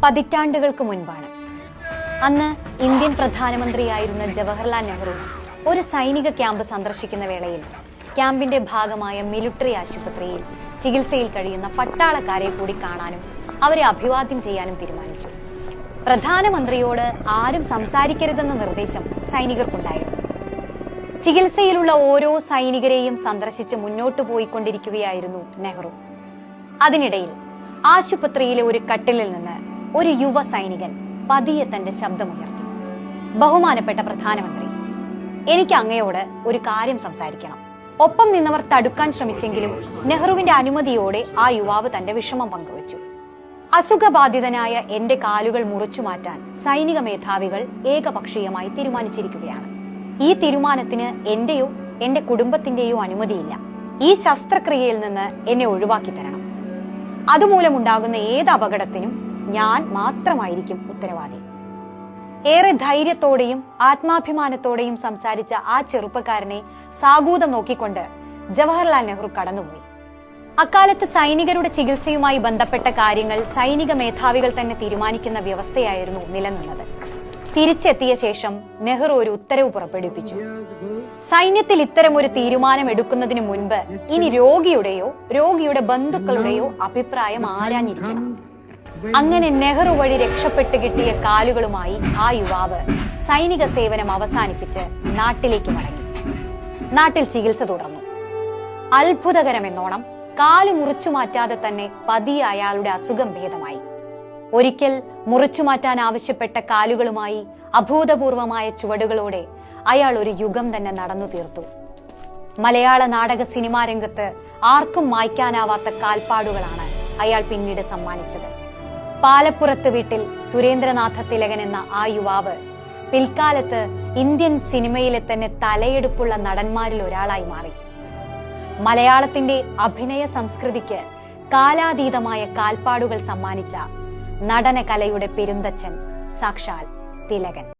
പതിറ്റാണ്ടുകൾക്ക് മുൻപാണ്. അന്ന് ഇന്ത്യൻ പ്രധാനമന്ത്രിയായിരുന്ന ജവഹർലാൽ നെഹ്റു ഒരു സൈനിക ക്യാമ്പ് സന്ദർശിക്കുന്ന വേളയിൽ ക്യാമ്പിന്റെ ഭാഗമായ മിലിറ്ററി ആശുപത്രിയിൽ ചികിത്സയിൽ കഴിയുന്ന പട്ടാളക്കാരെ കൂടി കാണാനും അവരെ അഭിവാദ്യം ചെയ്യാനും തീരുമാനിച്ചു. പ്രധാനമന്ത്രിയോട് ആരും സംസാരിക്കരുതെന്ന നിർദ്ദേശം സൈനികർക്കുണ്ടായിരുന്നു. ചികിത്സയിലുള്ള ഓരോ സൈനികരെയും സന്ദർശിച്ച് മുന്നോട്ടു പോയിക്കൊണ്ടിരിക്കുകയായിരുന്നു നെഹ്റു. അതിനിടയിൽ ആശുപത്രിയിലെ ഒരു കട്ടിലിൽ നിന്ന് ഒരു യുവ സൈനികൻ പതിയെ തന്റെ ശബ്ദമുയർത്തി. ബഹുമാനപ്പെട്ട പ്രധാനമന്ത്രി, എനിക്ക് അങ്ങയോട് ഒരു കാര്യം സംസാരിക്കണം. ഒപ്പം നിന്നവർ തടുക്കാൻ ശ്രമിച്ചെങ്കിലും നെഹ്റുവിന്റെ അനുമതിയോടെ ആ യുവാവ് തന്റെ വിഷമം പങ്കുവച്ചു. അസുഖബാധിതനായ എന്റെ കാലുകൾ മുറിച്ചു മാറ്റാൻ സൈനിക മേധാവികൾ ഏകപക്ഷീയമായി തീരുമാനിച്ചിരിക്കുകയാണ്. ഈ തീരുമാനത്തിന് എന്റെയോ എന്റെ കുടുംബത്തിന്റെയോ അനുമതിയില്ല. ഈ ശസ്ത്രക്രിയയിൽ നിന്ന് എന്നെ ഒഴിവാക്കി തരണം. അതുമൂലമുണ്ടാകുന്ന ഏത് അപകടത്തിനും ഞാൻ മാത്രമായിരിക്കും ഉത്തരവാദി. ഏറെ ധൈര്യത്തോടെയും ആത്മാഭിമാനത്തോടെയും സംസാരിച്ച ആ ചെറുപ്പക്കാരനെ സാഗൂതം നോക്കിക്കൊണ്ട് ജവഹർലാൽ നെഹ്റു കടന്നുപോയി. അക്കാലത്ത് സൈനികരുടെ ചികിത്സയുമായി ബന്ധപ്പെട്ട കാര്യങ്ങൾ സൈനിക മേധാവികൾ തന്നെ തീരുമാനിക്കുന്ന വ്യവസ്ഥയായിരുന്നു നിലനിന്നത്. തിരിച്ചെത്തിയ ശേഷം നെഹ്റു ഒരു ഉത്തരവ് പുറപ്പെടുവിപ്പിച്ചു. സൈന്യത്തിൽ ഇത്തരം ഒരു തീരുമാനം എടുക്കുന്നതിന് മുൻപ് ഇനി രോഗിയുടെയോ രോഗിയുടെ ബന്ധുക്കളുടെയോ അഭിപ്രായം ആരാഞ്ഞിരിക്കണം. അങ്ങനെ നെഹ്റു വഴി രക്ഷപ്പെട്ട് കിട്ടിയ കാലുകളുമായി ആ യുവാവ് സൈനിക സേവനം അവസാനിപ്പിച്ച് നാട്ടിലേക്ക് മടങ്ങി. നാട്ടിൽ ചികിത്സ തുടർന്നു. അത്ഭുതകരമെന്നോണം കാല് മുറിച്ചു മാറ്റാതെ തന്നെ പതിയെ അയാളുടെ അസുഖം ഭേദമായി. ഒരിക്കൽ മുറിച്ചു മാറ്റാൻ ആവശ്യപ്പെട്ട കാലുകളുമായി അഭൂതപൂർവമായ ചുവടുകളോടെ അയാൾ ഒരു യുഗം തന്നെ നടന്നു തീർത്തു. മലയാള നാടക സിനിമാ രംഗത്ത് ആർക്കും മായ്ക്കാനാവാത്ത കാൽപ്പാടുകളാണ് അയാൾ പിന്നീട് സമ്മാനിച്ചത്. പാലപ്പുറത്ത് വീട്ടിൽ സുരേന്ദ്രനാഥ തിലകൻ എന്ന ആ യുവാവ് പിൽക്കാലത്ത് ഇന്ത്യൻ സിനിമയിലെ തന്നെ തലയെടുപ്പുള്ള നടന്മാരിൽ ഒരാളായി മാറി. മലയാളത്തിന്റെ അഭിനയ സംസ്കൃതിക്ക് കാലാതീതമായ കാൽപ്പാടുകൾ സമ്മാനിച്ച നടന കലയുടെ പെരുന്തച്ഛൻ സാക്ഷാൽ തിലകൻ.